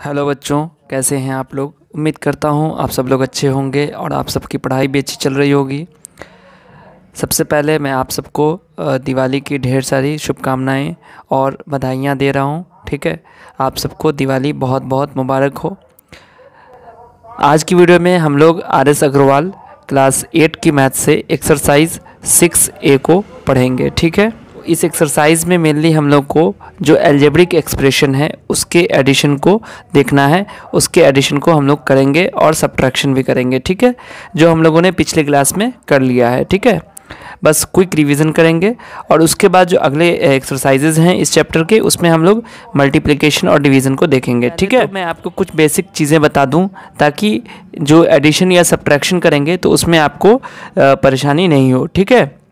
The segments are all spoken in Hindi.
हेलो बच्चों, कैसे हैं आप लोग। उम्मीद करता हूं आप सब लोग अच्छे होंगे और आप सबकी पढ़ाई भी अच्छी चल रही होगी। सबसे पहले मैं आप सबको दिवाली की ढेर सारी शुभकामनाएं और बधाइयां दे रहा हूं। ठीक है, आप सबको दिवाली बहुत बहुत मुबारक हो। आज की वीडियो में हम लोग आर.एस. अग्रवाल क्लास 8 की मैथ से एक्सरसाइज 6A को पढ़ेंगे। ठीक है, इस एक्सरसाइज में मेनली हम लोग को जो अलजेब्रिक एक्सप्रेशन है उसके एडिशन को देखना है। उसके एडिशन को हम लोग करेंगे और सब्ट्रैक्शन भी करेंगे। ठीक है, जो हम लोगों ने पिछले क्लास में कर लिया है। ठीक है, बस क्विक रिवीजन करेंगे और उसके बाद जो अगले एक्सरसाइजेज हैं इस चैप्टर के उसमें हम लोग मल्टीप्लिकेशन और डिवीज़न को देखेंगे। ठीक है, तो मैं आपको कुछ बेसिक चीज़ें बता दूं ताकि जो एडिशन या सब्ट्रैक्शन करेंगे तो उसमें आपको परेशानी नहीं हो। ठीक है,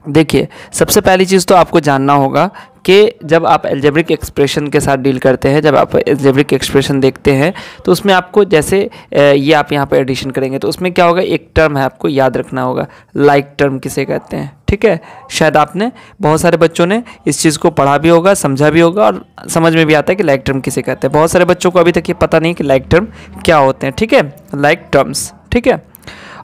देखिए सबसे पहली चीज़ तो आपको जानना होगा कि जब आप अलजेब्रिक एक्सप्रेशन के साथ डील करते हैं, जब आप अलजेब्रिक एक्सप्रेशन देखते हैं तो उसमें आपको जैसे ये आप यहाँ पर एडिशन करेंगे तो उसमें क्या होगा, एक टर्म है आपको याद रखना होगा, लाइक टर्म किसे कहते हैं। ठीक है, शायद आपने बहुत सारे बच्चों ने इस चीज़ को पढ़ा भी होगा, समझा भी होगा और समझ में भी आता है कि लाइक टर्म किसे कहते हैं। बहुत सारे बच्चों को अभी तक ये पता नहीं कि लाइक टर्म क्या होते हैं। ठीक है, लाइक टर्म्स। ठीक है,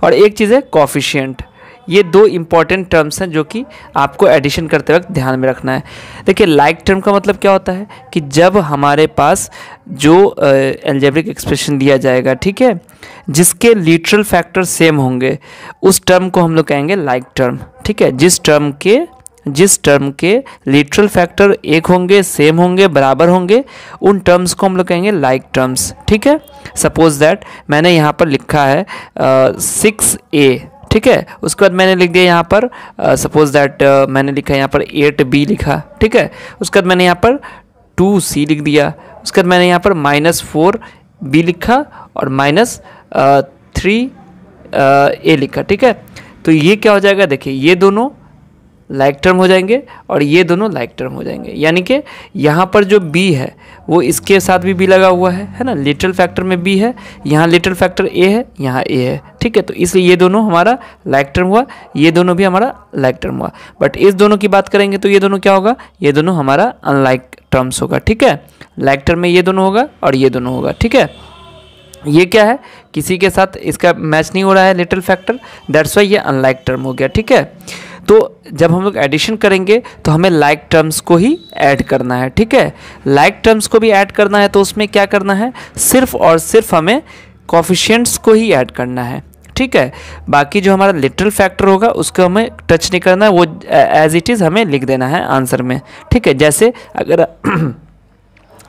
और एक चीज़ है कोफिशिएंट। ये दो इंपॉर्टेंट टर्म्स हैं जो कि आपको एडिशन करते वक्त ध्यान में रखना है। देखिए लाइक टर्म का मतलब क्या होता है कि जब हमारे पास जो अलजेब्रिक एक्सप्रेशन दिया जाएगा, ठीक है, जिसके लिटरल फैक्टर सेम होंगे उस टर्म को हम लोग कहेंगे लाइक टर्म। ठीक है, जिस टर्म के लिटरल फैक्टर एक होंगे, सेम होंगे, बराबर होंगे, उन टर्म्स को हम लोग कहेंगे लाइक टर्म्स। ठीक है, सपोज दैट मैंने यहाँ पर लिखा है 6A। ठीक है, उसके बाद मैंने लिख दिया यहाँ पर सपोज दैट मैंने लिखा यहाँ पर 8B लिखा। ठीक है, उसके बाद मैंने यहाँ पर 2C लिख दिया। उसके बाद मैंने यहाँ पर -4B लिखा और -3A लिखा। ठीक है, तो ये क्या हो जाएगा, देखिए ये दोनों लाइक टर्म हो जाएंगे और ये दोनों लाइक टर्म हो जाएंगे। यानी कि यहाँ पर जो B है वो इसके साथ भी B लगा हुआ है ना, लिटरल फैक्टर में B है, यहाँ लिटरल फैक्टर A है, यहाँ A है। ठीक है, तो इसलिए ये दोनों हमारा लाइक टर्म हुआ, ये दोनों भी हमारा लाइक टर्म हुआ। बट इस दोनों की बात करेंगे तो ये दोनों क्या होगा, ये दोनों हमारा अनलाइक टर्म्स होगा। ठीक है, लाइक टर्म में ये दोनों होगा और ये दोनों होगा। ठीक है, ये क्या है, किसी के साथ इसका मैच नहीं हो रहा है लिटरल फैक्टर, दैट्स वाई ये अनलाइक टर्म हो गया। ठीक है, तो जब हम लोग एडिशन करेंगे तो हमें लाइक टर्म्स को ही ऐड करना है। ठीक है, लाइक टर्म्स को भी ऐड करना है तो उसमें क्या करना है, सिर्फ और सिर्फ हमें कोफिशिएंट्स को ही ऐड करना है। ठीक है, बाकी जो हमारा लिटरल फैक्टर होगा उसको हमें टच नहीं करना है, वो एज इट इज़ हमें लिख देना है आंसर में। ठीक है, जैसे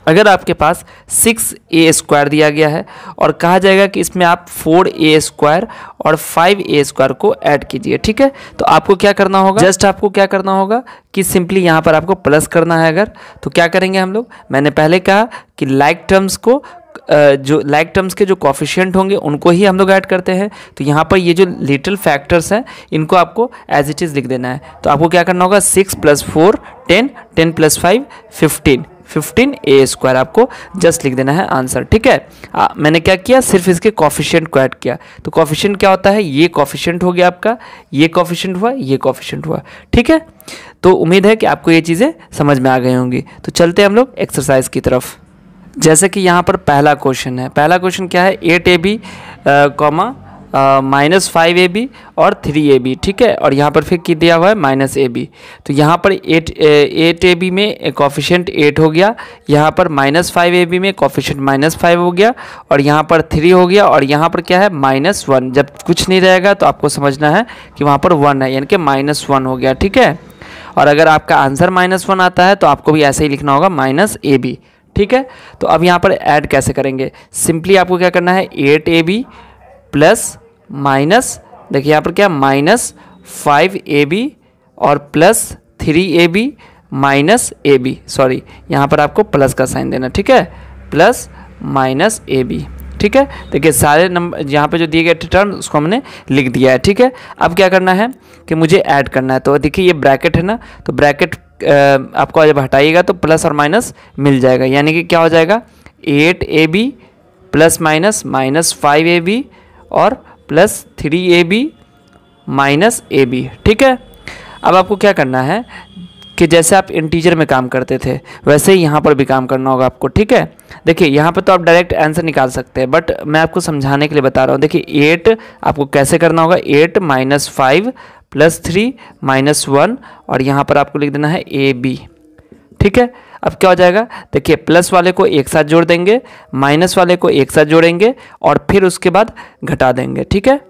अगर आपके पास 6A² दिया गया है और कहा जाएगा कि इसमें आप 4A² और 5A² को ऐड कीजिए। ठीक है, तो आपको क्या करना होगा, जस्ट आपको क्या करना होगा कि सिंपली यहाँ पर आपको प्लस करना है। अगर तो क्या करेंगे हम लोग, मैंने पहले कहा कि लाइक टर्म्स को जो लाइक टर्म्स के जो कोफिशिएंट होंगे उनको ही हम लोग ऐड करते हैं। तो यहाँ पर ये जो लिटरल फैक्टर्स हैं इनको आपको एज इट इज़ लिख देना है। तो आपको क्या करना होगा, 6 + 4 10, 10 + 5 15A² आपको जस्ट लिख देना है आंसर। ठीक है, मैंने क्या किया, सिर्फ इसके कोफिशिएंट को ऐड किया। तो कोफिशिएंट क्या होता है, ये कोफिशिएंट हो गया आपका, ये कोफिशिएंट हुआ, ये कोफिशिएंट हुआ। ठीक है, तो उम्मीद है कि आपको ये चीज़ें समझ में आ गई होंगी। तो चलते हैं हम लोग एक्सरसाइज की तरफ। जैसे कि यहाँ पर पहला क्वेश्चन है, पहला क्वेश्चन क्या है, 8AB -5AB और 3AB। ठीक है, और यहाँ पर फिर क्या दिया हुआ है, -AB। तो यहाँ पर 8AB में कोफिशिएंट 8 हो गया, यहाँ पर -5AB में कोफिशिएंट -5 हो गया और यहाँ पर 3 हो गया और यहाँ पर क्या है, -1। जब कुछ नहीं रहेगा तो आपको समझना है कि वहाँ पर 1 है, यानी कि -1 हो गया। ठीक है, और अगर आपका आंसर -1 आता है तो आपको भी ऐसे ही लिखना होगा -AB। ठीक है, तो अब यहाँ पर ऐड कैसे करेंगे, सिंपली आपको क्या करना है, 8AB प्लस माइनस, देखिए यहाँ पर क्या, -5AB और +3AB -AB, सॉरी यहाँ पर आपको प्लस का साइन देना। ठीक है, +-AB। ठीक है, देखिए सारे नंबर यहाँ पे जो दिए गए टर्म उसको हमने लिख दिया है। ठीक है, अब क्या करना है कि मुझे ऐड करना है। तो देखिए ये ब्रैकेट है ना, तो ब्रैकेट आपको जब हटाइएगा तो प्लस और माइनस मिल जाएगा, यानी कि क्या हो जाएगा, 8AB ± -5AB और +3AB -AB। ठीक है, अब आपको क्या करना है, कि जैसे आप इंटीजर में काम करते थे वैसे ही यहाँ पर भी काम करना होगा आपको, ठीक है। देखिए यहाँ पर तो आप डायरेक्ट आंसर निकाल सकते हैं, बट मैं आपको समझाने के लिए बता रहा हूँ। देखिए 8 आपको कैसे करना होगा, 8 - 5 + 3 - 1 और यहाँ पर आपको लिख देना है AB, ठीक है। अब क्या हो जाएगा, देखिए प्लस वाले को एक साथ जोड़ देंगे, माइनस वाले को एक साथ जोड़ेंगे और फिर उसके बाद घटा देंगे, ठीक है।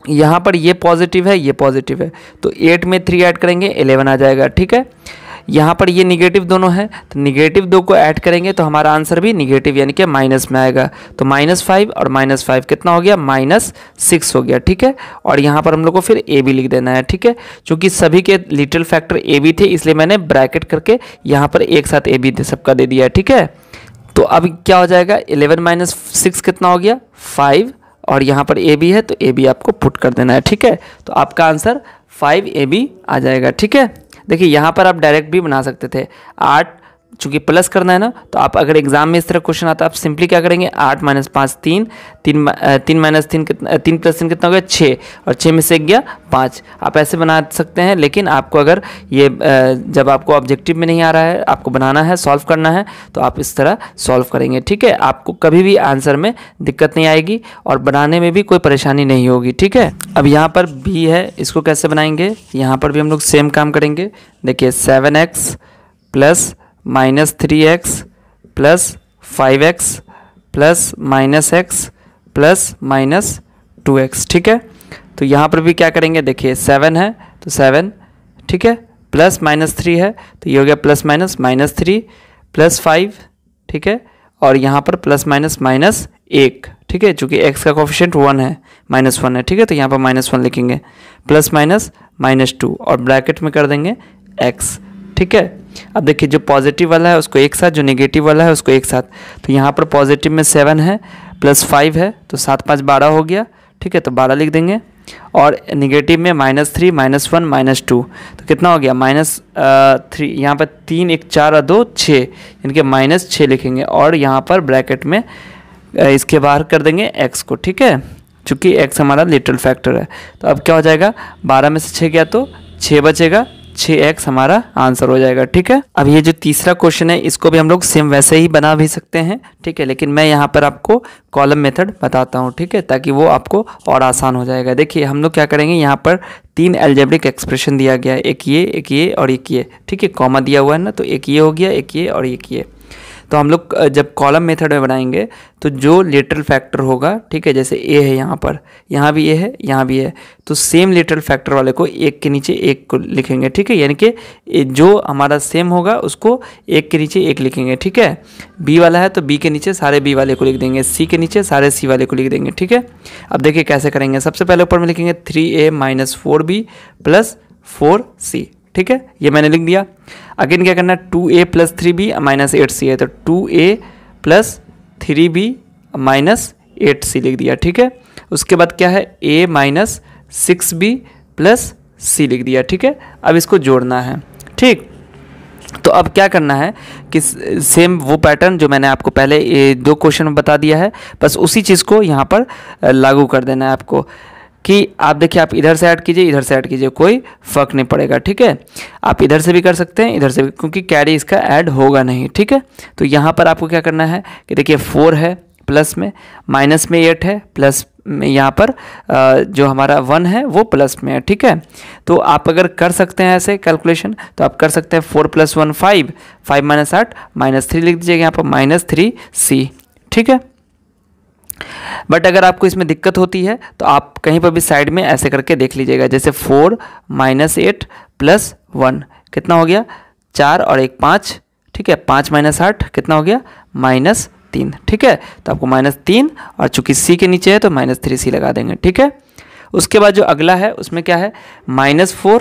यहाँ पर ये पॉजिटिव है, ये पॉजिटिव है, तो 8 में 3 ऐड करेंगे 11 आ जाएगा, ठीक है। यहाँ पर ये निगेटिव दोनों है, तो निगेटिव 2 को ऐड करेंगे तो हमारा आंसर भी निगेटिव यानी कि माइनस में आएगा। तो -5 और -5 कितना हो गया, -6 हो गया, ठीक है। और यहाँ पर हम लोग को फिर ए बी लिख देना है, ठीक है। चूँकि सभी के लिटिल फैक्टर ए बी थे इसलिए मैंने ब्रैकेट करके यहाँ पर एक साथ ए बी सबका दे दिया है, ठीक है। तो अब क्या हो जाएगा, 11 - 6 कितना हो गया, 5 और यहाँ पर ए बी है तो ए बी आपको पुट कर देना है, ठीक है। तो आपका आंसर 5AB आ जाएगा, ठीक है। देखिए यहाँ पर आप डायरेक्ट भी बना सकते थे, 8 चूँकि प्लस करना है ना, तो आप अगर एग्जाम में इस तरह क्वेश्चन आता है आप सिंपली क्या करेंगे, 8 - 5 3 3 3 कितना, 3 + 3 कितना हो गया 6 और 6 में से गया 5। आप ऐसे बना सकते हैं, लेकिन आपको अगर ये जब आपको ऑब्जेक्टिव में नहीं आ रहा है, आपको बनाना है, सॉल्व करना है, तो आप इस तरह सॉल्व करेंगे, ठीक है। आपको कभी भी आंसर में दिक्कत नहीं आएगी और बनाने में भी कोई परेशानी नहीं होगी, ठीक है। अब यहाँ पर बी है, इसको कैसे बनाएंगे, यहाँ पर भी हम लोग सेम काम करेंगे। देखिए 7x + -3x + 5x + -x + -2x, ठीक है। तो यहाँ पर भी क्या करेंगे, देखिए 7 है तो 7, ठीक है, प्लस -3 है तो ये हो गया +- 3 + 5, ठीक है, और यहाँ पर +-1, ठीक है, चूँकि x का कोफिशिएंट 1 है, -1 है, ठीक है, तो यहाँ पर -1 लिखेंगे, +-2 और ब्रैकेट में कर देंगे x, ठीक है। अब देखिए जो पॉजिटिव वाला है उसको एक साथ, जो नेगेटिव वाला है उसको एक साथ, तो यहाँ पर पॉजिटिव में 7 है +5 है तो 7 × 5 = 12 हो गया, ठीक है, तो 12 लिख देंगे। और नेगेटिव में -3 -1 -2 तो कितना हो गया, -3, यहाँ पर 3 1 4 और 2 6 यानी कि -6 लिखेंगे और यहाँ पर ब्रैकेट में इसके बाहर कर देंगे x को, ठीक है, चूँकि x हमारा लिटिल फैक्टर है। तो अब क्या हो जाएगा, 12 में से 6 गया तो 6 बचेगा, 6x हमारा आंसर हो जाएगा, ठीक है। अब ये जो तीसरा क्वेश्चन है इसको भी हम लोग सेम वैसे ही बना भी सकते हैं, ठीक है, लेकिन मैं यहाँ पर आपको कॉलम मेथड बताता हूँ, ठीक है, ताकि वो आपको और आसान हो जाएगा। देखिए हम लोग क्या करेंगे, यहाँ पर 3 अलजेब्रिक एक्सप्रेशन दिया गया है, एक ये और एक ये, ठीक है, कॉमा दिया हुआ है ना, तो एक ये हो गया, एक ये और एक ये। तो हम लोग जब कॉलम मेथड में बनाएंगे तो जो लिटिल फैक्टर होगा, ठीक है, जैसे ए है यहाँ पर, यहाँ भी ए है, यहाँ भी है, तो सेम लिटिल फैक्टर वाले को एक के नीचे एक को लिखेंगे, ठीक है, यानी कि जो हमारा सेम होगा उसको एक के नीचे एक लिखेंगे, ठीक है। बी वाला है तो बी के नीचे सारे बी वाले को लिख देंगे, सी के नीचे सारे सी वाले को लिख देंगे, ठीक है। अब देखिए कैसे करेंगे, सबसे पहले ऊपर में लिखेंगे 3a - 4b + 4c, ठीक है, ये मैंने लिख दिया। अगेन क्या करना है, 2a + 3b - 8c है तो 2a + 3b - 8c लिख दिया, ठीक है। उसके बाद क्या है, a - 6b + c लिख दिया, ठीक है। अब इसको जोड़ना है, ठीक। तो अब क्या करना है कि सेम वो पैटर्न जो मैंने आपको पहले ये 2 क्वेश्चन में बता दिया है, बस उसी चीज़ को यहाँ पर लागू कर देना है आपको, कि आप देखिए आप इधर से ऐड कीजिए, इधर से ऐड कीजिए, कोई फ़र्क नहीं पड़ेगा, ठीक है। आप इधर से भी कर सकते हैं, इधर से भी, क्योंकि कैरी इसका ऐड होगा नहीं, ठीक है। तो यहाँ पर आपको क्या करना है कि देखिए 4 है प्लस में, माइनस में 8 है, प्लस में यहाँ पर जो हमारा 1 है वो प्लस में है, ठीक है। तो आप अगर कर सकते हैं ऐसे कैलकुलेशन तो आप कर सकते हैं 4 + 1 5, 5 - 8 -3 लिख दीजिएगा यहाँ पर -3c, ठीक है। बट अगर आपको इसमें दिक्कत होती है तो आप कहीं पर भी साइड में ऐसे करके देख लीजिएगा, जैसे 4 - 8 + 1 कितना हो गया, 4 और 1 5, ठीक है, 5 - 8 कितना हो गया, -3, ठीक है। तो आपको -3 और चूंकि c के नीचे है तो -3c लगा देंगे, ठीक है। उसके बाद जो अगला है उसमें क्या है, -4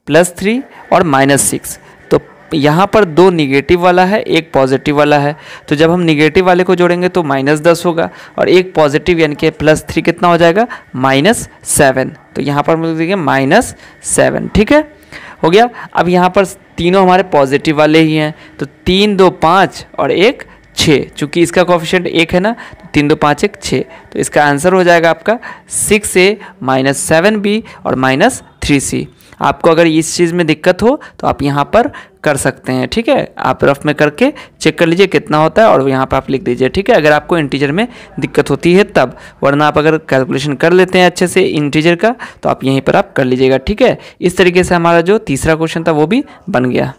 + 3 और -6, तो यहाँ पर 2 निगेटिव वाला है, एक पॉजिटिव वाला है, तो जब हम निगेटिव वाले को जोड़ेंगे तो -10 होगा और एक पॉजिटिव यानी कि +3 कितना हो जाएगा, -7, तो यहाँ पर हम लिख देंगे -7, ठीक है, हो गया। अब यहाँ पर तीनों हमारे पॉजिटिव वाले ही हैं, तो 3 2 5 और 1 6, चूँकि इसका कोफिशिएंट 1 है ना, तो 3 2 5 1 6, तो इसका आंसर हो जाएगा आपका 6a - 7b और -3c। आपको अगर इस चीज़ में दिक्कत हो तो आप यहाँ पर कर सकते हैं, ठीक है। आप रफ में करके चेक कर लीजिए कितना होता है और यहाँ पर आप लिख दीजिए, ठीक है, अगर आपको इंटीजर में दिक्कत होती है तब। वरना आप अगर कैलकुलेशन कर लेते हैं अच्छे से इंटीजर का तो आप यहीं पर आप कर लीजिएगा, ठीक है। इस तरीके से हमारा जो तीसरा क्वेश्चन था वो भी बन गया।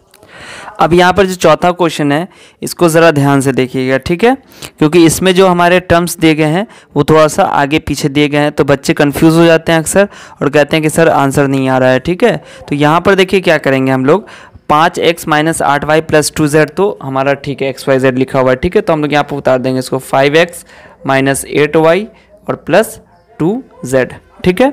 अब यहाँ पर जो चौथा क्वेश्चन है इसको ज़रा ध्यान से देखिएगा, ठीक है, क्योंकि इसमें जो हमारे टर्म्स दिए गए हैं वो थोड़ा सा आगे पीछे दिए गए हैं, तो बच्चे कंफ्यूज हो जाते हैं अक्सर और कहते हैं कि सर आंसर नहीं आ रहा है, ठीक है। तो यहाँ पर देखिए क्या करेंगे हम लोग, 5x minus 8y plus 2z, तो हमारा ठीक है xyz लिखा हुआ है, ठीक है, तो हम लोग यहाँ पर उतार देंगे इसको 5x माइनस 8y और प्लस 2z, ठीक है।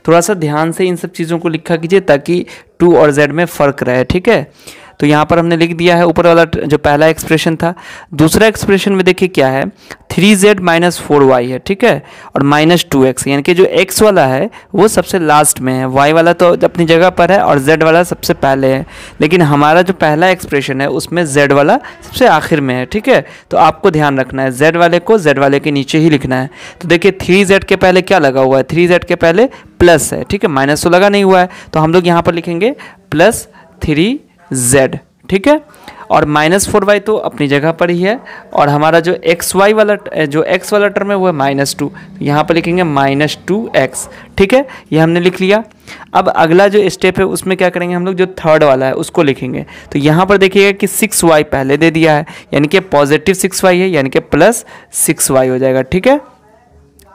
थोड़ा सा ध्यान से इन सब चीज़ों को लिखा कीजिए ताकि 2 और z में फ़र्क रहे, ठीक है। तो यहाँ पर हमने लिख दिया है ऊपर वाला जो पहला एक्सप्रेशन था। दूसरा एक्सप्रेशन में देखिए क्या है, 3z माइनस 4y है, ठीक है, और माइनस 2x, यानी कि जो x वाला है वो सबसे लास्ट में है, y वाला तो अपनी जगह पर है और z वाला सबसे पहले है, लेकिन हमारा जो पहला एक्सप्रेशन है उसमें z वाला सबसे आखिर में है, ठीक है। तो आपको ध्यान रखना है z वाले को z वाले के नीचे ही लिखना है। तो देखिए 3z के पहले क्या लगा हुआ है, 3z के पहले प्लस है, ठीक है, माइनस तो लगा नहीं हुआ है, तो हम लोग यहाँ पर लिखेंगे प्लस 3z, ठीक है, और माइनस 4y तो अपनी जगह पर ही है, और हमारा जो x वाला टर्म है वो है माइनस 2, तो यहाँ पर लिखेंगे माइनस 2x, ठीक है, ये हमने लिख लिया। अब अगला जो स्टेप है उसमें क्या करेंगे हम लोग, जो थर्ड वाला है उसको लिखेंगे। तो यहाँ पर देखिएगा कि 6y पहले दे दिया है, यानी कि पॉजिटिव 6y है, यानी कि प्लस 6y हो जाएगा, ठीक है।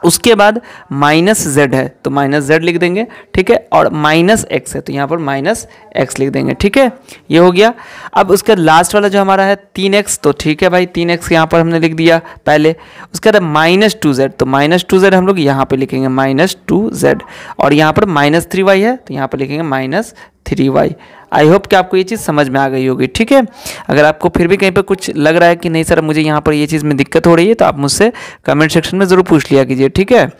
उसके बाद माइनस z है तो माइनस z लिख देंगे, ठीक है, और माइनस x है तो यहाँ पर माइनस x लिख देंगे, ठीक है, ये हो गया। अब उसका लास्ट वाला जो हमारा है 3x, तो ठीक है भाई 3x यहाँ पर हमने लिख दिया पहले। उसके बाद माइनस 2z, तो माइनस 2z हम लोग यहाँ पे लिखेंगे माइनस 2z, और यहाँ पर माइनस 3y है तो यहाँ पर लिखेंगे माइनस 3y। आई होप कि आपको ये चीज़ समझ में आ गई होगी, ठीक है। अगर आपको फिर भी कहीं पर कुछ लग रहा है कि नहीं सर मुझे यहाँ पर ये चीज़ में दिक्कत हो रही है तो आप मुझसे कमेंट सेक्शन में ज़रूर पूछ लिया कीजिए, ठीक है।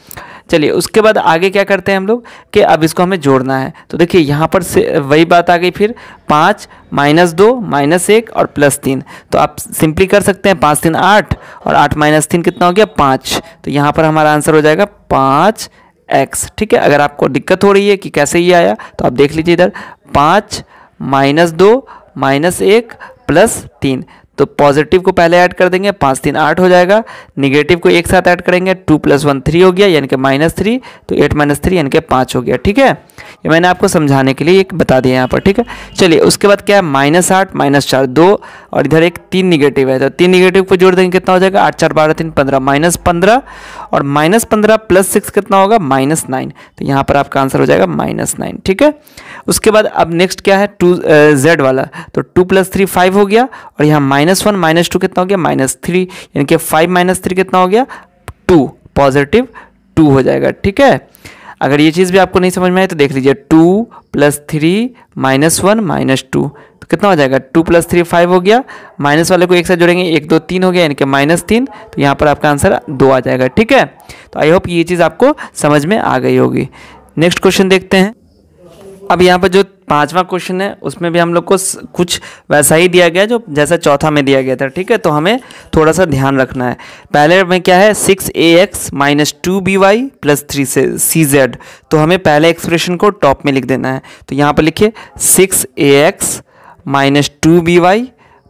चलिए उसके बाद आगे क्या करते हैं हम लोग कि अब इसको हमें जोड़ना है। तो देखिए यहाँ पर से वही बात आ गई, फिर 5 माइनस 2 माइनस 1 और प्लस 3, तो आप सिंपली कर सकते हैं 5 3 8 और 8 माइनस 3 कितना हो गया 5, तो यहाँ पर हमारा आंसर हो जाएगा 5x, ठीक है। अगर आपको दिक्कत हो रही है कि कैसे ये आया तो आप देख लीजिए इधर 5 माइनस 2 माइनस 1 प्लस 3, तो पॉजिटिव को पहले ऐड कर देंगे, 5 3 8 हो जाएगा, निगेटिव को एक साथ ऐड करेंगे, 2 + 1 3 हो गया यानी कि माइनस 3, तो 8 माइनस 3 यानी कि 5 हो गया, ठीक है। ये मैंने आपको समझाने के लिए एक बता दिया यहाँ पर, ठीक है। चलिए उसके बाद क्या है, माइनस 8 माइनस 4 2, और इधर एक 3 निगेटिव है तो 3 निगेटिव को जोड़ देंगे कितना हो जाएगा 8 4 12 3 15, माइनस 15, और माइनस 15 प्लस 6 कितना होगा माइनस 9, तो यहाँ पर आपका आंसर हो जाएगा माइनस 9, ठीक है। उसके बाद अब नेक्स्ट क्या है 2z वाला, तो 2 + 3 5 हो गया, और यहाँ -1 -2 कितना हो गया -3, यानी कि 5 - 3 कितना हो गया 2, पॉजिटिव 2 हो जाएगा, ठीक है। अगर ये चीज़ भी आपको नहीं समझ में आए तो देख लीजिए 2 + 3 -1 -2, तो कितना हो जाएगा 2 + 3 5 हो गया, माइनस वाले को एक साथ जोड़ेंगे 1 2 3 हो गया यानी कि -3, तो यहाँ पर आपका आंसर 2 आ जाएगा, ठीक है। तो आई होप ये चीज़ आपको समझ में आ गई होगी। नेक्स्ट क्वेश्चन देखते हैं। अब यहाँ पर जो पांचवा क्वेश्चन है उसमें भी हम लोग को कुछ वैसा ही दिया गया जो जैसा चौथा में दिया गया था, ठीक है। तो हमें थोड़ा सा ध्यान रखना है। पहले में क्या है 6ax - 2by + 3cz, तो हमें पहले एक्सप्रेशन को टॉप में लिख देना है। तो यहाँ पर लिखिए 6ax - 2by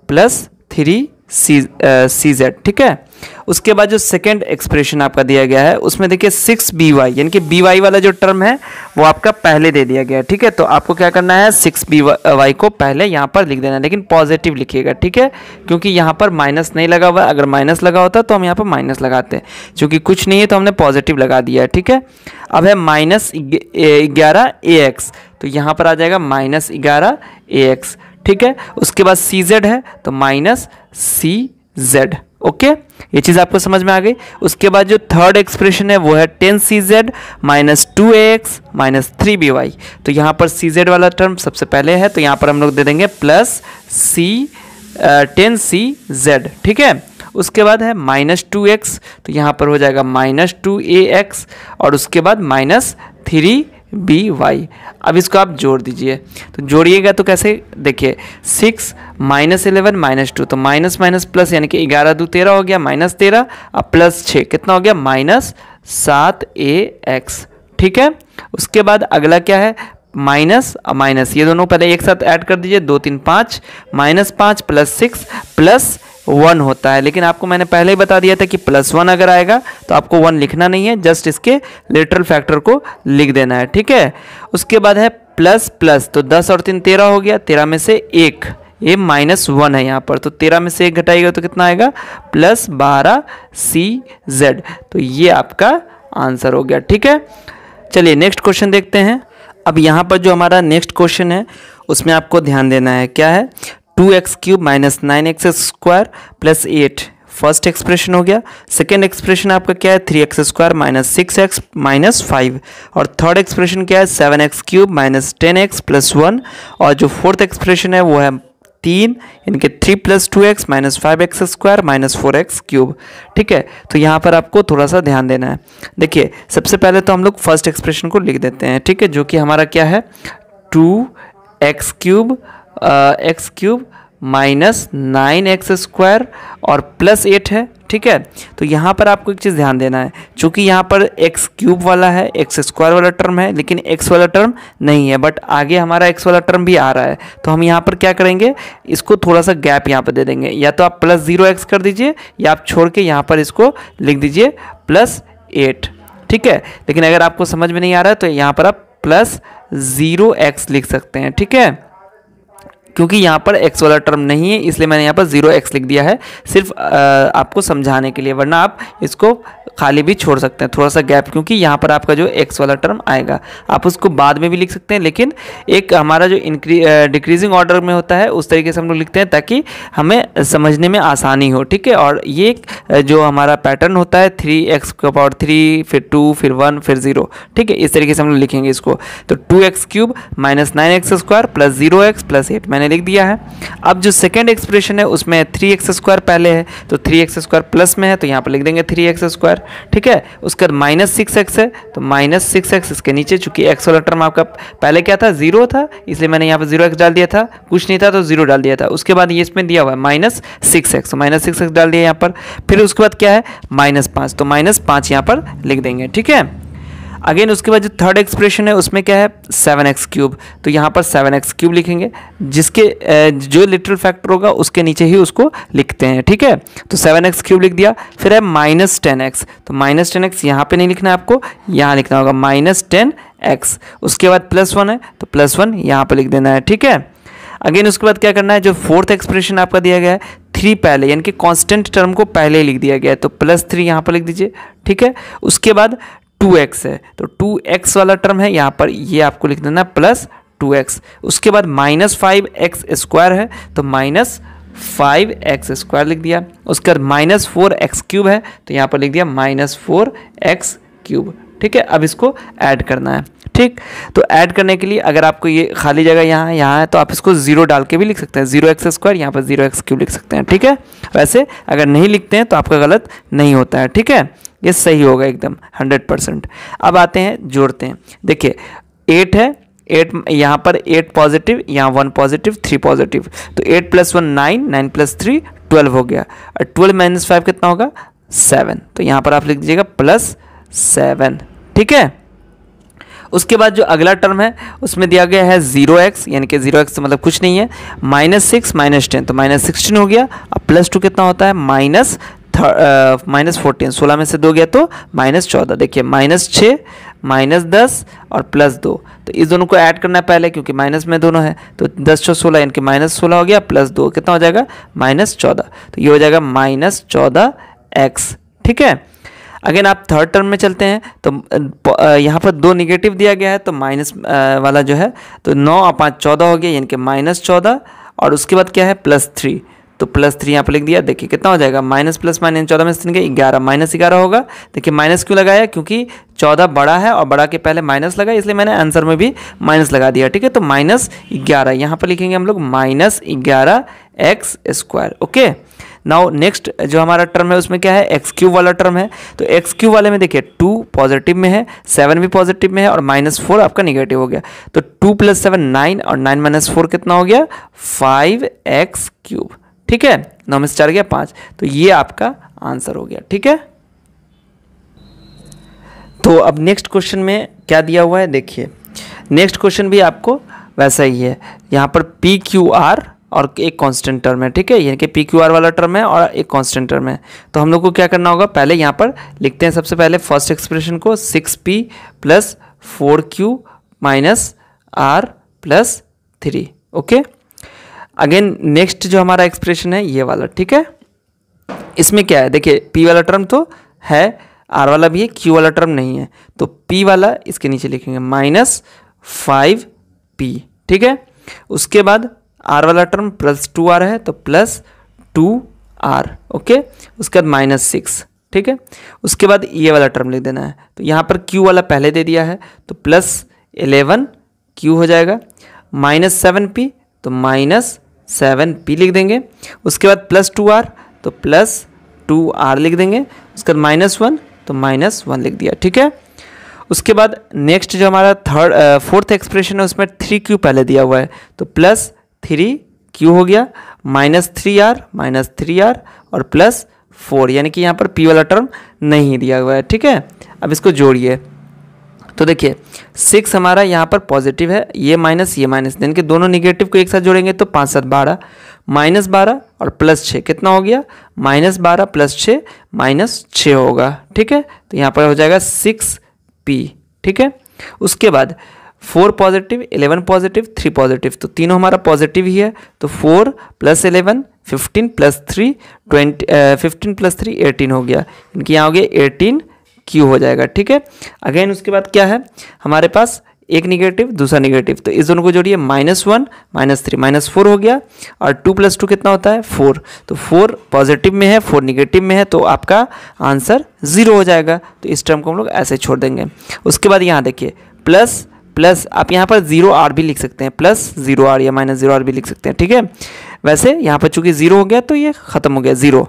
+ 3cz, ठीक है। उसके बाद जो सेकेंड एक्सप्रेशन आपका दिया गया है उसमें देखिए 6by, यानी कि by वाला जो टर्म है वो आपका पहले दे दिया गया है, ठीक है। तो आपको क्या करना है 6by को पहले यहाँ पर लिख देना है, लेकिन पॉजिटिव लिखिएगा, ठीक है, क्योंकि यहाँ पर माइनस नहीं लगा हुआ है। अगर माइनस लगा होता तो हम यहाँ पर माइनस लगाते हैं, क्योंकि कुछ नहीं है तो हमने पॉजिटिव लगा दिया है, ठीक है। अब है -11ax, तो यहाँ पर आ जाएगा -11ax, ठीक है। उसके बाद cz है तो -cz, ओके, ये चीज़ आपको समझ में आ गई। उसके बाद जो थर्ड एक्सप्रेशन है वो है 10cz - 2ax - 3by, तो यहाँ पर cz वाला टर्म सबसे पहले है तो यहाँ पर हम लोग दे देंगे प्लस 10cz, ठीक है। उसके बाद है -2x, तो यहाँ पर हो जाएगा -2ax, और उसके बाद -3by। अब इसको आप जोड़ दीजिए, तो जोड़िएगा तो कैसे, देखिए 6 - 11 - 2, तो माइनस माइनस प्लस यानी कि 11 2 13 हो गया -13, अब प्लस 6 कितना हो गया -7ax, ठीक है। उसके बाद अगला क्या है माइनस माइनस, ये दोनों पहले एक साथ ऐड कर दीजिए, 2 3 5, -5 + 6 + 1 होता है। लेकिन आपको मैंने पहले ही बता दिया था कि +1 अगर आएगा तो आपको 1 लिखना नहीं है, जस्ट इसके लिटरल फैक्टर को लिख देना है, ठीक है। उसके बाद है प्लस प्लस, तो 10 और 3 13 हो गया, 13 में से 1, ये -1 है यहाँ पर, तो 13 में से 1 घटाइएगा तो कितना आएगा, +12CZ। तो ये आपका आंसर हो गया, ठीक है। चलिए नेक्स्ट क्वेश्चन देखते हैं। अब यहाँ पर जो हमारा नेक्स्ट क्वेश्चन है उसमें आपको ध्यान देना है, क्या है, 2x³ - 9x² + 8 फर्स्ट एक्सप्रेशन हो गया। सेकेंड एक्सप्रेशन आपका क्या है, 3x² - 6x - 5, और थर्ड एक्सप्रेशन क्या है, 7x³ - 10x + 1, और जो फोर्थ एक्सप्रेशन है वो है 3, इनके 3 + 2x - 5x² - 4x³। ठीक है, तो यहाँ पर आपको थोड़ा सा ध्यान देना है। देखिए सबसे पहले तो हम लोग फर्स्ट एक्सप्रेशन को लिख देते हैं, ठीक है, जो कि हमारा क्या है, 2x³ - 9x² और +8 है। ठीक है, तो यहाँ पर आपको एक चीज़ ध्यान देना है, चूँकि यहाँ पर x³ वाला है, x² वाला टर्म है, लेकिन x वाला टर्म नहीं है, बट आगे हमारा x वाला टर्म भी आ रहा है। तो हम यहाँ पर क्या करेंगे, इसको थोड़ा सा गैप यहाँ पर दे देंगे, या तो आप +0x कर दीजिए, या आप छोड़ के यहाँ पर इसको लिख दीजिए +8। ठीक है, लेकिन अगर आपको समझ में नहीं आ रहा है तो यहाँ पर आप +0x लिख सकते हैं। ठीक है, क्योंकि यहाँ पर x वाला टर्म नहीं है इसलिए मैंने यहाँ पर 0x लिख दिया है, सिर्फ आपको समझाने के लिए, वरना आप इसको खाली भी छोड़ सकते हैं, थोड़ा सा गैप, क्योंकि यहाँ पर आपका जो x वाला टर्म आएगा आप उसको बाद में भी लिख सकते हैं, लेकिन एक हमारा जो डिक्रीजिंग ऑर्डर में होता है उस तरीके से हम लोग लिखते हैं ताकि हमें समझने में आसानी हो। ठीक है, और ये जो हमारा पैटर्न होता है 3x⁻3 फिर 2 फिर 1 फिर 0। ठीक है, इस तरीके से हम लोग लिखेंगे इसको। तो 2x³ - 9x² + 0x + 8 मैंने लिख दिया है। अब जो सेकेंड एक्सप्रेशन है उसमें 3x² पहले है, तो 3x² प्लस में है तो यहाँ पर लिख देंगे 3x²। ठीक है, उसके बाद -6x है तो -6x इसके नीचे, चूंकि x वाला टर्म आपका पहले क्या था, 0 था, इसलिए मैंने यहाँ पर 0x डाल दिया था, कुछ नहीं था तो 0 डाल दिया था। उसके बाद ये इसमें दिया हुआ है -6x, तो -6x डाल दिया यहाँ पर। फिर उसके बाद क्या है, -5, तो -5 यहाँ पर लिख देंगे। ठीक है, अगेन उसके बाद जो थर्ड एक्सप्रेशन है उसमें क्या है, 7x³, तो यहाँ पर 7x³ लिखेंगे, जिसके जो लिटरल फैक्टर होगा उसके नीचे ही उसको लिखते हैं। ठीक है, तो 7x³ लिख दिया। फिर है -10x, तो -10x यहाँ पे नहीं लिखना है आपको, यहाँ लिखना होगा -10x। उसके बाद +1 है तो +1 यहाँ पर लिख देना है। ठीक है, अगेन उसके बाद क्या करना है, जो फोर्थ एक्सप्रेशन आपका दिया गया है 3 पहले, यानी कि कांस्टेंट टर्म को पहले ही लिख दिया गया है, तो +3 यहाँ पर लिख दीजिए। ठीक है, उसके बाद 2x है, तो 2x वाला टर्म है यहाँ पर, ये आपको लिख देना +2x। उसके बाद -5x² है तो -5x² लिख दिया। उसके बाद -4x³ है तो यहाँ पर लिख दिया -4x³। ठीक है, अब इसको ऐड करना है। ठीक, तो ऐड करने के लिए अगर आपको ये खाली जगह यहाँ है तो आप इसको 0 डाल के भी लिख सकते हैं, 0x², यहाँ पर 0x³ लिख सकते हैं। ठीक है, वैसे अगर नहीं लिखते हैं तो आपका गलत नहीं होता है। ठीक है, ये सही होगा एकदम 100%। अब आते हैं, जोड़ते हैं। देखिए 8 है, 8 यहाँ पर 8 पॉजिटिव, यहाँ 1 पॉजिटिव 3 पॉजिटिव, तो 8 + 1 9, 9 + 3 12 हो गया, और 12 - 5 कितना होगा, 7, तो यहाँ पर आप लिख दीजिएगा +7। ठीक है, उसके बाद जो अगला टर्म है उसमें दिया गया है 0x, यानी कि 0x तो मतलब कुछ नहीं है, -6 - 10 तो -16 हो गया। अब +2 कितना होता है, -14, 16 में से 2 गया तो -14। देखिए -6 -10 और +2, तो इस दोनों को ऐड करना है पहले, क्योंकि माइनस में दोनों है, तो 10 × 16 यानी कि -16 हो गया, +2 कितना हो जाएगा, -14, तो ये हो जाएगा -14x। ठीक है, अगेन आप थर्ड टर्म में चलते हैं, तो यहाँ पर 2 निगेटिव दिया गया है, तो माइनस वाला जो है, तो 9 और 5 14 हो गया, यानी कि -14, और उसके बाद क्या है, +3, तो +3 यहाँ पर लिख दिया। देखिए कितना हो जाएगा, -+- 14 में से 11, -11 होगा। देखिए माइनस क्यों लगाया, क्योंकि 14 बड़ा है और बड़ा के पहले माइनस लगा, इसलिए मैंने आंसर में भी माइनस लगा दिया। ठीक है, तो -11 यहाँ पर लिखेंगे हम लोग -11x²। ओके, नाउ नेक्स्ट जो हमारा टर्म है उसमें क्या है, x³ वाला टर्म है, तो x³ वाले में देखिए 2 पॉजिटिव में है, 7 भी पॉजिटिव में है, और -4 आपका निगेटिव हो गया, तो 2 + 7 9, और 9 - 4 कितना हो गया, 5x³। ठीक है, 9 में से 4 गया 5, तो ये आपका आंसर हो गया। ठीक है, तो अब नेक्स्ट क्वेश्चन में क्या दिया हुआ है, देखिए नेक्स्ट क्वेश्चन भी आपको वैसा ही है, यहाँ पर पी क्यू आर और एक कांस्टेंट टर्म है, ठीक है, यानी कि पी क्यू आर वाला टर्म है और एक कांस्टेंट टर्म है। तो हम लोग को क्या करना होगा, पहले यहाँ पर लिखते हैं सबसे पहले फर्स्ट एक्सप्रेशन को 6p प्लस 4q minus R plus 3। Okay, again next जो हमारा एक्सप्रेशन है ये वाला, ठीक है। इसमें क्या है, देखिए p वाला टर्म तो है, r वाला भी है, q वाला टर्म नहीं है, तो p वाला इसके नीचे लिखेंगे माइनस 5p, ठीक है। उसके बाद r वाला टर्म प्लस 2r है तो प्लस 2r, ओके। उसके बाद माइनस 6, ठीक है। उसके बाद ये वाला टर्म लिख देना है, तो यहाँ पर q वाला पहले दे दिया है तो प्लस 11q हो जाएगा, माइनस 7p तो माइनस 7p लिख देंगे। उसके बाद प्लस 2r तो प्लस 2r लिख देंगे। उसके बाद माइनस 1 तो माइनस 1 लिख दिया, ठीक है। उसके बाद नेक्स्ट जो हमारा फोर्थ एक्सप्रेशन है उसमें 3q पहले दिया हुआ है तो प्लस 3q हो गया, माइनस 3r और प्लस 4, यानी कि यहाँ पर p वाला टर्म नहीं दिया हुआ है, ठीक है। अब इसको जोड़िए तो देखिए 6 हमारा यहाँ पर पॉजिटिव है, ये माइनस यानी कि दोनों निगेटिव को एक साथ जोड़ेंगे तो 5 7 12, माइनस 12 और प्लस 6 कितना हो गया, माइनस 12 प्लस 6 माइनस 6 होगा, ठीक है। तो यहाँ पर हो जाएगा 6p, ठीक है। उसके बाद 4 पॉजिटिव 11 पॉजिटिव 3 पॉजिटिव, तो तीनों हमारा पॉजिटिव ही है, तो 4 प्लस 11 15 प्लस 3 15 प्लस 3 18 हो गया, इनकी यहाँ हो गया 18q हो जाएगा, ठीक है। अगेन उसके बाद क्या है हमारे पास, एक निगेटिव दूसरा निगेटिव, तो इस दोनों को जोड़िए माइनस 1 माइनस 3 माइनस 4 हो गया, और 2 प्लस 2 कितना होता है 4, तो 4 पॉजिटिव में है 4 निगेटिव में है, तो आपका आंसर 0 हो जाएगा। तो इस टर्म को हम लोग ऐसे छोड़ देंगे। उसके बाद यहाँ देखिए प्लस प्लस, आप यहाँ पर 0r भी लिख सकते हैं, प्लस 0r या माइनस 0r भी लिख सकते हैं, ठीक है। वैसे यहाँ पर चूंकि 0 हो गया तो ये ख़त्म हो गया 0।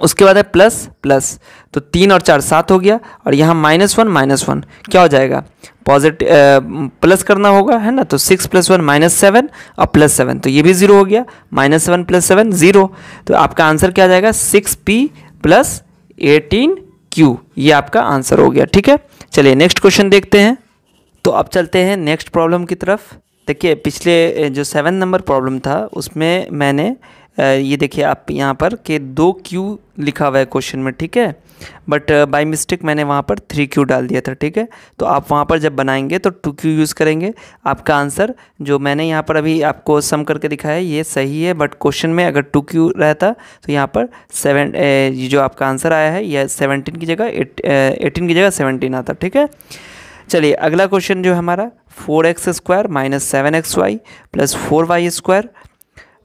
उसके बाद है प्लस प्लस, तो 3 और 4 7 हो गया, और यहाँ माइनस 1 क्या हो जाएगा, पॉजिटिव प्लस करना होगा, है ना, तो 6 + 1 -7 और प्लस 7, तो ये भी 0 हो गया, -7 + 7 0। तो आपका आंसर क्या आ जाएगा 6p + 18q, ये आपका आंसर हो गया, ठीक है। चलिए नेक्स्ट क्वेश्चन देखते हैं। तो अब चलते हैं नेक्स्ट प्रॉब्लम की तरफ। देखिए पिछले जो 7 नंबर प्रॉब्लम था उसमें मैंने ये देखिए आप यहाँ पर कि 2q लिखा हुआ है क्वेश्चन में, ठीक है, बट बाय मिस्टेक मैंने वहाँ पर 3q डाल दिया था, ठीक है। तो आप वहाँ पर जब बनाएंगे तो 2q यूज़ करेंगे। आपका आंसर जो मैंने यहाँ पर अभी आपको सम करके दिखाया है ये सही है, बट क्वेश्चन में अगर 2q रहता तो यहाँ पर जो आपका आंसर आया है यह 17 की जगह 18 की जगह 17 आता, ठीक है। चलिए अगला क्वेश्चन जो हमारा 4x² - 7xy + 4y²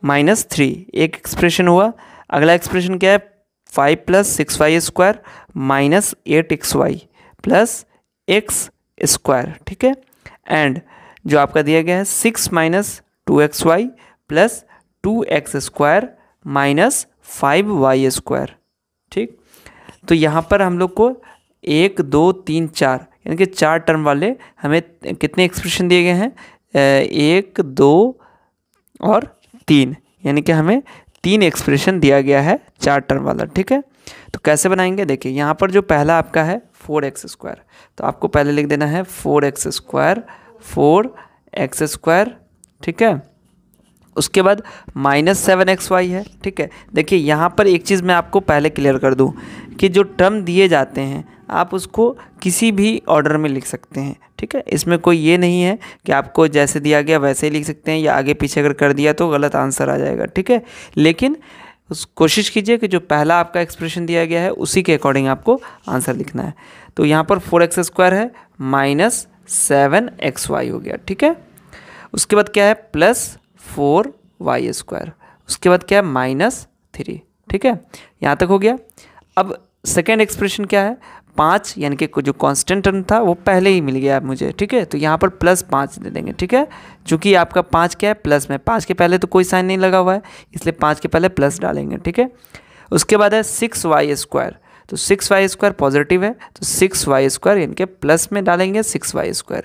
-3, एक एक्सप्रेशन हुआ। अगला एक्सप्रेशन क्या है 5 + 6y² - 8xy + x², ठीक है। एंड जो आपका दिया गया है 6 - 2xy + 2x² - 5y², ठीक। तो यहाँ पर हम लोग को 1 2 3 4 यानी कि 4 टर्म वाले हमें कितने एक्सप्रेशन दिए गए हैं, 1 2 और 3, यानी कि हमें 3 एक्सप्रेशन दिया गया है 4 टर्म वाला, ठीक है। तो कैसे बनाएंगे, देखिए यहाँ पर जो पहला आपका है 4x², तो आपको पहले लिख देना है 4x², ठीक है। उसके बाद -7xy है, ठीक है। देखिए यहाँ पर एक चीज़ मैं आपको पहले क्लियर कर दूँ कि जो टर्म दिए जाते हैं आप उसको किसी भी ऑर्डर में लिख सकते हैं, ठीक है। इसमें कोई ये नहीं है कि आपको जैसे दिया गया वैसे ही लिख सकते हैं, या आगे पीछे अगर कर दिया तो गलत आंसर आ जाएगा, ठीक है। लेकिन कोशिश कीजिए कि जो पहला आपका एक्सप्रेशन दिया गया है उसी के अकॉर्डिंग आपको आंसर लिखना है। तो यहाँ पर 4x² है -7xy हो गया, ठीक है। उसके बाद क्या है +4y², उसके बाद क्या है -3, ठीक है। यहाँ तक हो गया। अब सेकेंड एक्सप्रेशन क्या है 5, यानी कि जो कांस्टेंट टर्म था वो पहले ही मिल गया मुझे, ठीक है। तो यहाँ पर +5 दे देंगे, ठीक है। चूँकि आपका 5 क्या है प्लस में, 5 के पहले तो कोई साइन नहीं लगा हुआ है इसलिए 5 के पहले प्लस डालेंगे, ठीक है। उसके बाद है 6y², तो 6y² पॉजिटिव है तो 6y² यानी कि प्लस में डालेंगे 6y²,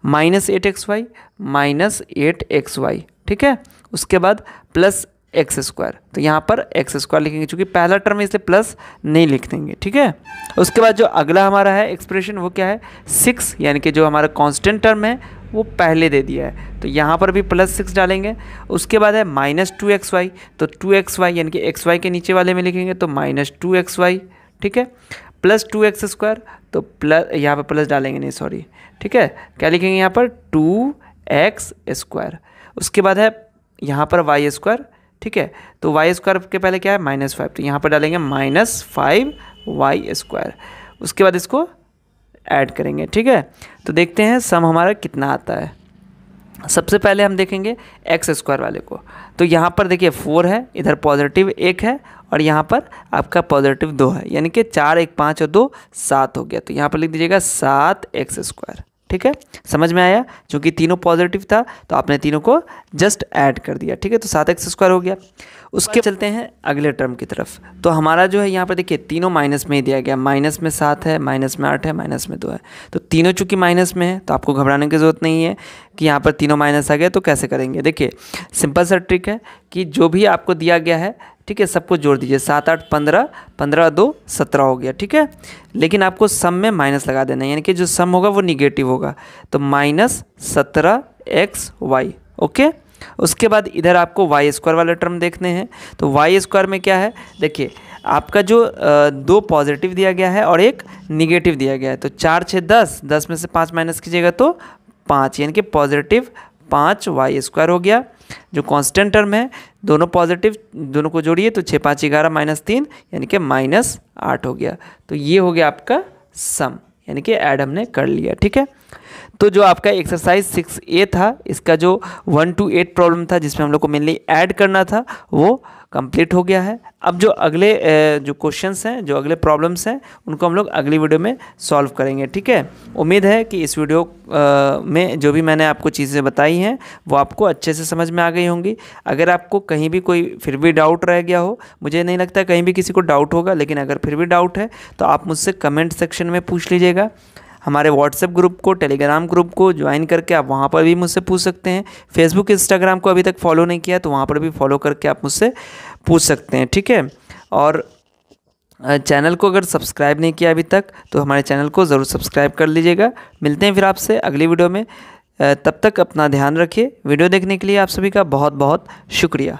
-8xy -8xy, ठीक है। उसके बाद +x², तो यहाँ पर x² लिखेंगे, चूँकि पहला टर्म है इसलिए प्लस नहीं लिख देंगे, ठीक है। उसके बाद जो अगला हमारा है एक्सप्रेशन वो क्या है 6, यानी कि जो हमारा कांस्टेंट टर्म है वो पहले दे दिया है, तो यहाँ पर भी +6 डालेंगे। उसके बाद है -2xy, तो 2xy यानी कि xy के नीचे वाले में लिखेंगे तो -2xy, ठीक है, +2x², तो प्लस यहाँ पर प्लस डालेंगे नहीं, सॉरी, ठीक है, क्या लिखेंगे यहाँ पर 2x²। उसके बाद है यहाँ पर y², ठीक है, तो y² के पहले क्या है -5, तो यहाँ पर डालेंगे -5y²। उसके बाद इसको ऐड करेंगे, ठीक है। तो देखते हैं सम हमारा कितना आता है। सबसे पहले हम देखेंगे x² वाले को, तो यहाँ पर देखिए 4 है, इधर +1 है और यहाँ पर आपका +2 है, यानी कि 4 1 5 और 2 7 हो गया। तो यहाँ पर लिख दीजिएगा 7x², ठीक है, समझ में आया। क्योंकि तीनों पॉजिटिव था तो आपने तीनों को जस्ट ऐड कर दिया, ठीक है, तो 7x² हो गया। उसके चलते हैं अगले टर्म की तरफ। तो हमारा जो है यहाँ पर देखिए तीनों माइनस में ही दिया गया, माइनस में 7 है, माइनस में 8 है, माइनस में 2 है। तो तीनों चूँकि माइनस में है तो आपको घबराने की ज़रूरत नहीं है कि यहाँ पर तीनों माइनस आ गया। तो कैसे करेंगे, देखिए सिंपल सा ट्रिक है कि जो भी आपको दिया गया है, ठीक है, सबको जोड़ दीजिए। 7 8 15, 15 2 17 हो गया, ठीक है। लेकिन आपको सम में माइनस लगा देना है, यानी कि जो सम होगा वो निगेटिव होगा, तो -17xy, ओके। उसके बाद इधर आपको y² वाला टर्म देखने हैं। तो y² में क्या है, देखिए आपका जो 2 पॉजिटिव दिया गया है और एक निगेटिव दिया गया है। तो 4 6 10, 10 में से 5 माइनस कीजिएगा तो 5, यानी कि +5y² हो गया। जो कांस्टेंट टर्म है, दोनों पॉजिटिव, दोनों को जोड़िए तो 6 5 11 -3, यानी कि -8 हो गया। तो ये हो गया आपका सम, यानी कि ऐड हमने कर लिया, ठीक है। तो जो आपका एक्सरसाइज 6A था, इसका जो 1 to 8 प्रॉब्लम था जिसमें हम लोग को मेनली ऐड करना था, वो कंप्लीट हो गया है। अब जो अगले जो क्वेश्चंस हैं, जो अगले प्रॉब्लम्स हैं, उनको हम लोग अगली वीडियो में सॉल्व करेंगे, ठीक है। उम्मीद है कि इस वीडियो में जो भी मैंने आपको चीज़ें बताई हैं वो आपको अच्छे से समझ में आ गई होंगी। अगर आपको कहीं भी कोई फिर भी डाउट रह गया हो, मुझे नहीं लगता कहीं भी किसी को डाउट होगा, लेकिन अगर फिर भी डाउट है तो आप मुझसे कमेंट सेक्शन में पूछ लीजिएगा। हमारे व्हाट्सएप ग्रुप को, टेलीग्राम ग्रुप को ज्वाइन करके आप वहाँ पर भी मुझसे पूछ सकते हैं। फेसबुक इंस्टाग्राम को अभी तक फॉलो नहीं किया तो वहाँ पर भी फॉलो करके आप मुझसे पूछ सकते हैं, ठीक है। और चैनल को अगर सब्सक्राइब नहीं किया अभी तक तो हमारे चैनल को ज़रूर सब्सक्राइब कर लीजिएगा। मिलते हैं फिर आपसे अगली वीडियो में, तब तक अपना ध्यान रखिए। वीडियो देखने के लिए आप सभी का बहुत बहुत शुक्रिया।